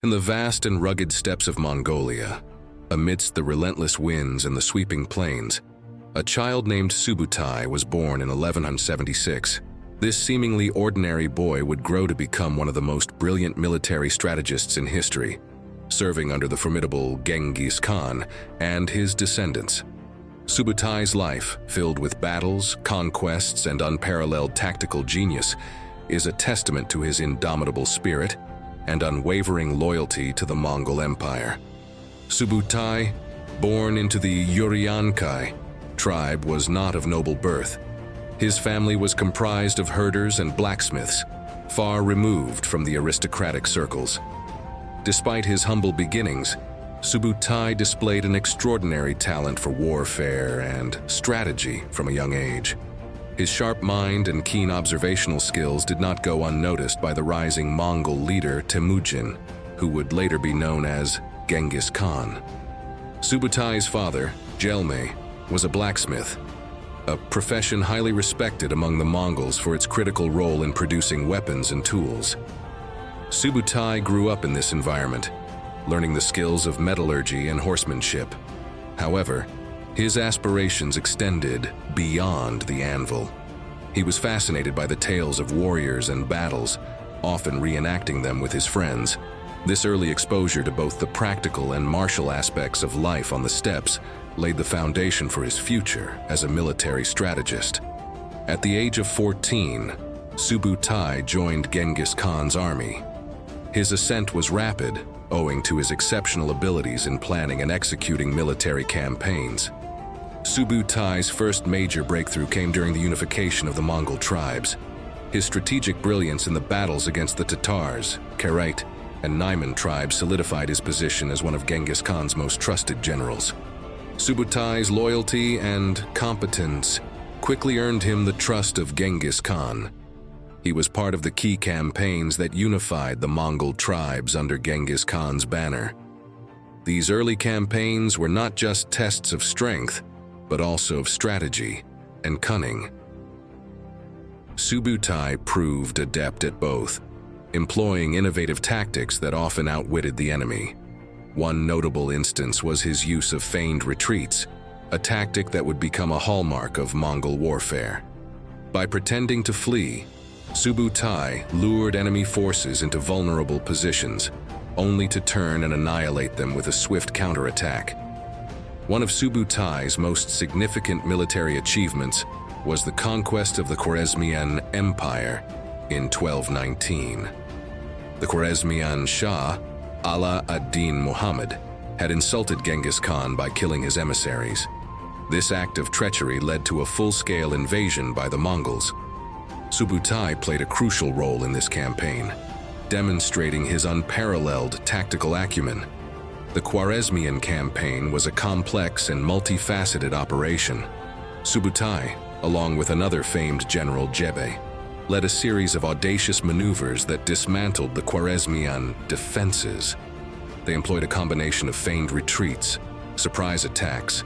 In the vast and rugged steppes of Mongolia, amidst the relentless winds and the sweeping plains, a child named Subutai was born in 1176. This seemingly ordinary boy would grow to become one of the most brilliant military strategists in history, serving under the formidable Genghis Khan and his descendants. Subutai's life, filled with battles, conquests, and unparalleled tactical genius, is a testament to his indomitable spirit and unwavering loyalty to the Mongol Empire. Subutai, born into the Uryankai tribe, was not of noble birth. His family was comprised of herders and blacksmiths, far removed from the aristocratic circles. Despite his humble beginnings, Subutai displayed an extraordinary talent for warfare and strategy from a young age. His sharp mind and keen observational skills did not go unnoticed by the rising Mongol leader Temujin, who would later be known as Genghis Khan. Subutai's father, Jelme, was a blacksmith, a profession highly respected among the Mongols for its critical role in producing weapons and tools. Subutai grew up in this environment, learning the skills of metallurgy and horsemanship. However, his aspirations extended beyond the anvil. He was fascinated by the tales of warriors and battles, often reenacting them with his friends. This early exposure to both the practical and martial aspects of life on the steppes laid the foundation for his future as a military strategist. At the age of 14, Subutai joined Genghis Khan's army. His ascent was rapid, owing to his exceptional abilities in planning and executing military campaigns. Subutai's first major breakthrough came during the unification of the Mongol tribes. His strategic brilliance in the battles against the Tatars, Kharit, and Naiman tribes solidified his position as one of Genghis Khan's most trusted generals. Subutai's loyalty and competence quickly earned him the trust of Genghis Khan. He was part of the key campaigns that unified the Mongol tribes under Genghis Khan's banner. These early campaigns were not just tests of strength, but also of strategy and cunning. Subutai proved adept at both, employing innovative tactics that often outwitted the enemy. One notable instance was his use of feigned retreats, a tactic that would become a hallmark of Mongol warfare. By pretending to flee, Subutai lured enemy forces into vulnerable positions, only to turn and annihilate them with a swift counterattack. One of Subutai's most significant military achievements was the conquest of the Khwarezmian Empire in 1219. The Khwarezmian Shah, Ala ad-Din Muhammad, had insulted Genghis Khan by killing his emissaries. This act of treachery led to a full-scale invasion by the Mongols. Subutai played a crucial role in this campaign, demonstrating his unparalleled tactical acumen. The Khwarezmian campaign was a complex and multifaceted operation. Subutai, along with another famed general Jebe, led a series of audacious maneuvers that dismantled the Khwarezmian defenses. They employed a combination of feigned retreats, surprise attacks,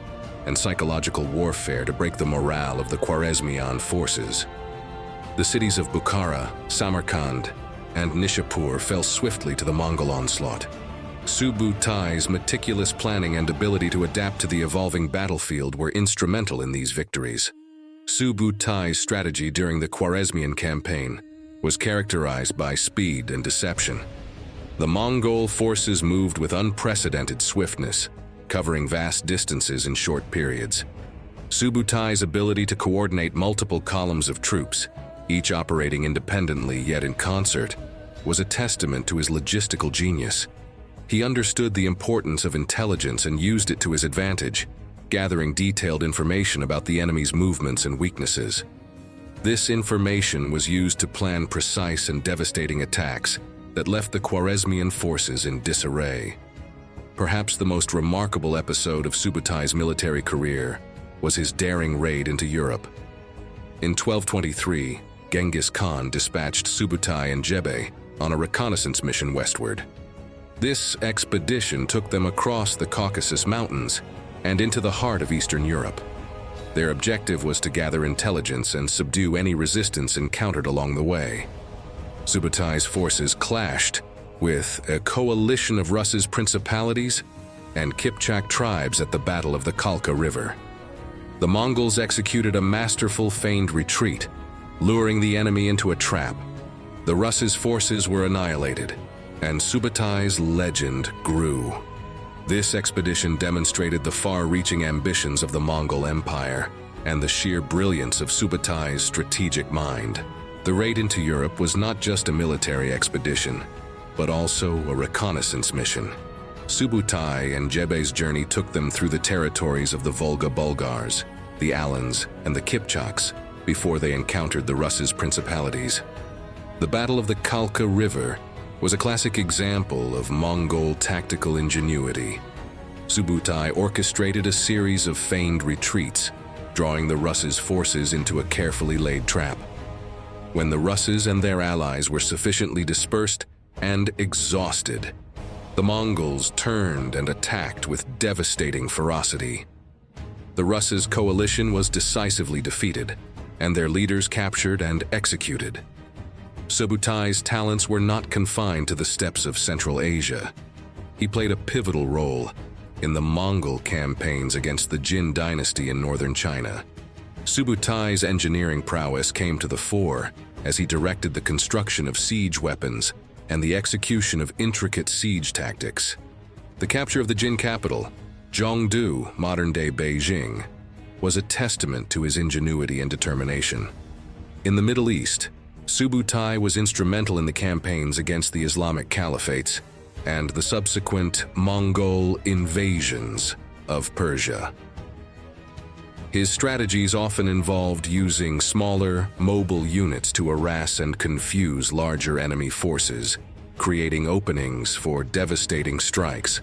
and psychological warfare to break the morale of the Khwarezmian forces. The cities of Bukhara, Samarkand, and Nishapur fell swiftly to the Mongol onslaught. Subutai's meticulous planning and ability to adapt to the evolving battlefield were instrumental in these victories. Subutai's strategy during the Khwarezmian campaign was characterized by speed and deception. The Mongol forces moved with unprecedented swiftness, covering vast distances in short periods. Subutai's ability to coordinate multiple columns of troops, each operating independently yet in concert, was a testament to his logistical genius. He understood the importance of intelligence and used it to his advantage, gathering detailed information about the enemy's movements and weaknesses. This information was used to plan precise and devastating attacks that left the Khwarezmian forces in disarray. Perhaps the most remarkable episode of Subutai's military career was his daring raid into Europe. In 1223, Genghis Khan dispatched Subutai and Jebe on a reconnaissance mission westward. This expedition took them across the Caucasus Mountains and into the heart of Eastern Europe. Their objective was to gather intelligence and subdue any resistance encountered along the way. Subutai's forces clashed, with a coalition of Russ's principalities and Kipchak tribes at the Battle of the Kalka River. The Mongols executed a masterful feigned retreat, luring the enemy into a trap. The Russ's forces were annihilated, and Subutai's legend grew. This expedition demonstrated the far-reaching ambitions of the Mongol Empire and the sheer brilliance of Subutai's strategic mind. The raid into Europe was not just a military expedition, but also a reconnaissance mission. Subutai and Jebe's journey took them through the territories of the Volga Bulgars, the Alans, and the Kipchaks before they encountered the Russ's principalities. The Battle of the Kalka River was a classic example of Mongol tactical ingenuity. Subutai orchestrated a series of feigned retreats, drawing the Russ's forces into a carefully laid trap. When the Russes and their allies were sufficiently dispersed and exhausted, the Mongols turned and attacked with devastating ferocity. The Russes' coalition was decisively defeated, and their leaders captured and executed. Subutai's talents were not confined to the steppes of Central Asia. He played a pivotal role in the Mongol campaigns against the Jin Dynasty in northern China. Subutai's engineering prowess came to the fore as he directed the construction of siege weapons and the execution of intricate siege tactics. The capture of the Jin capital, Zhongdu, modern-day Beijing, was a testament to his ingenuity and determination. In the Middle East, Subutai was instrumental in the campaigns against the Islamic caliphates and the subsequent Mongol invasions of Persia. His strategies often involved using smaller, mobile units to harass and confuse larger enemy forces, creating openings for devastating strikes.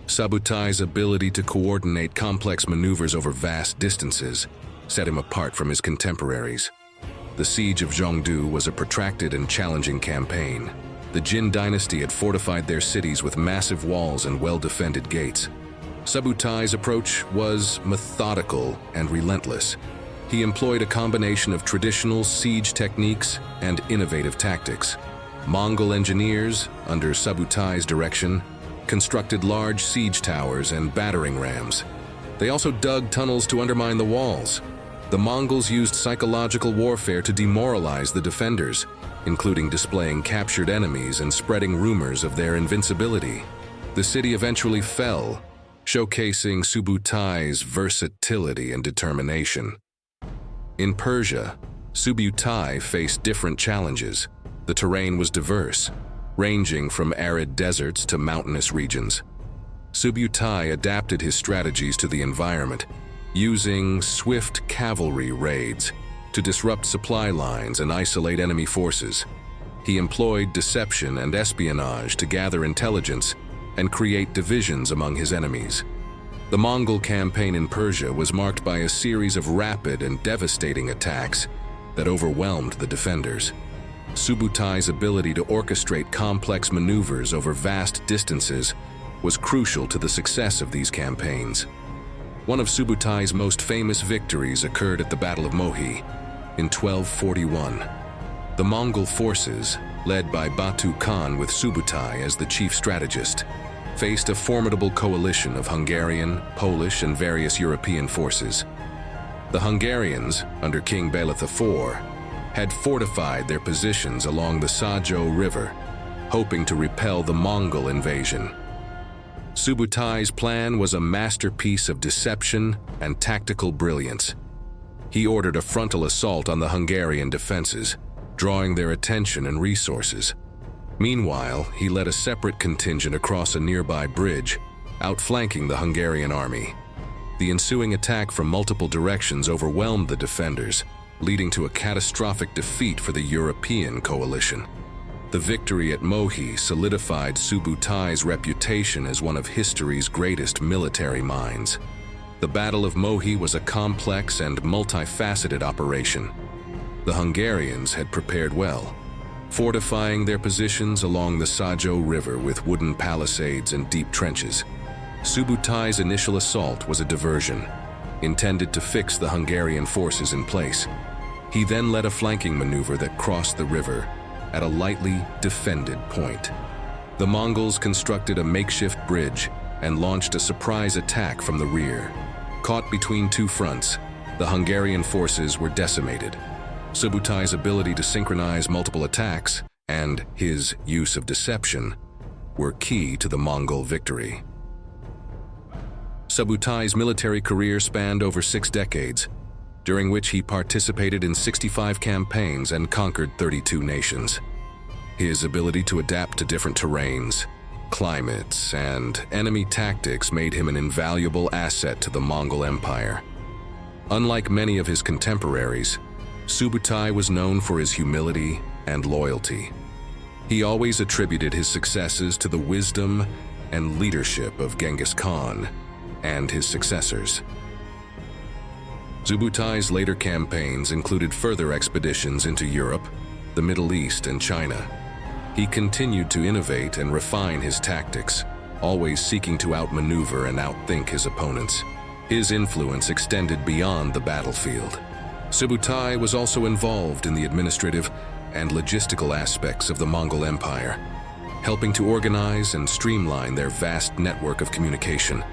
Subutai's ability to coordinate complex maneuvers over vast distances set him apart from his contemporaries. The Siege of Zhongdu was a protracted and challenging campaign. The Jin Dynasty had fortified their cities with massive walls and well-defended gates. Subutai's approach was methodical and relentless. He employed a combination of traditional siege techniques and innovative tactics. Mongol engineers, under Subutai's direction, constructed large siege towers and battering rams. They also dug tunnels to undermine the walls. The Mongols used psychological warfare to demoralize the defenders, including displaying captured enemies and spreading rumors of their invincibility. The city eventually fell, showcasing Subutai's versatility and determination. In Persia, Subutai faced different challenges. The terrain was diverse, ranging from arid deserts to mountainous regions. Subutai adapted his strategies to the environment, using swift cavalry raids to disrupt supply lines and isolate enemy forces. He employed deception and espionage to gather intelligence and create divisions among his enemies. The Mongol campaign in Persia was marked by a series of rapid and devastating attacks that overwhelmed the defenders. Subutai's ability to orchestrate complex maneuvers over vast distances was crucial to the success of these campaigns. One of Subutai's most famous victories occurred at the Battle of Mohi in 1241. The Mongol forces, led by Batu Khan with Subutai as the chief strategist, faced a formidable coalition of Hungarian, Polish, and various European forces. The Hungarians, under King Bela IV, had fortified their positions along the Sajo River, hoping to repel the Mongol invasion. Subutai's plan was a masterpiece of deception and tactical brilliance. He ordered a frontal assault on the Hungarian defenses, drawing their attention and resources. Meanwhile, he led a separate contingent across a nearby bridge, outflanking the Hungarian army. The ensuing attack from multiple directions overwhelmed the defenders, leading to a catastrophic defeat for the European coalition. The victory at Mohi solidified Subutai's reputation as one of history's greatest military minds. The Battle of Mohi was a complex and multifaceted operation. The Hungarians had prepared well, fortifying their positions along the Sajo River with wooden palisades and deep trenches. Subutai's initial assault was a diversion, intended to fix the Hungarian forces in place. He then led a flanking maneuver that crossed the river at a lightly defended point. The Mongols constructed a makeshift bridge and launched a surprise attack from the rear. Caught between two fronts, the Hungarian forces were decimated. Subutai's ability to synchronize multiple attacks and his use of deception were key to the Mongol victory. Subutai's military career spanned over 6 decades, during which he participated in 65 campaigns and conquered 32 nations. His ability to adapt to different terrains, climates, and enemy tactics made him an invaluable asset to the Mongol Empire. Unlike many of his contemporaries, Subutai was known for his humility and loyalty. He always attributed his successes to the wisdom and leadership of Genghis Khan and his successors. Subutai's later campaigns included further expeditions into Europe, the Middle East, and China. He continued to innovate and refine his tactics, always seeking to outmaneuver and outthink his opponents. His influence extended beyond the battlefield. Subutai was also involved in the administrative and logistical aspects of the Mongol Empire, helping to organize and streamline their vast network of communication.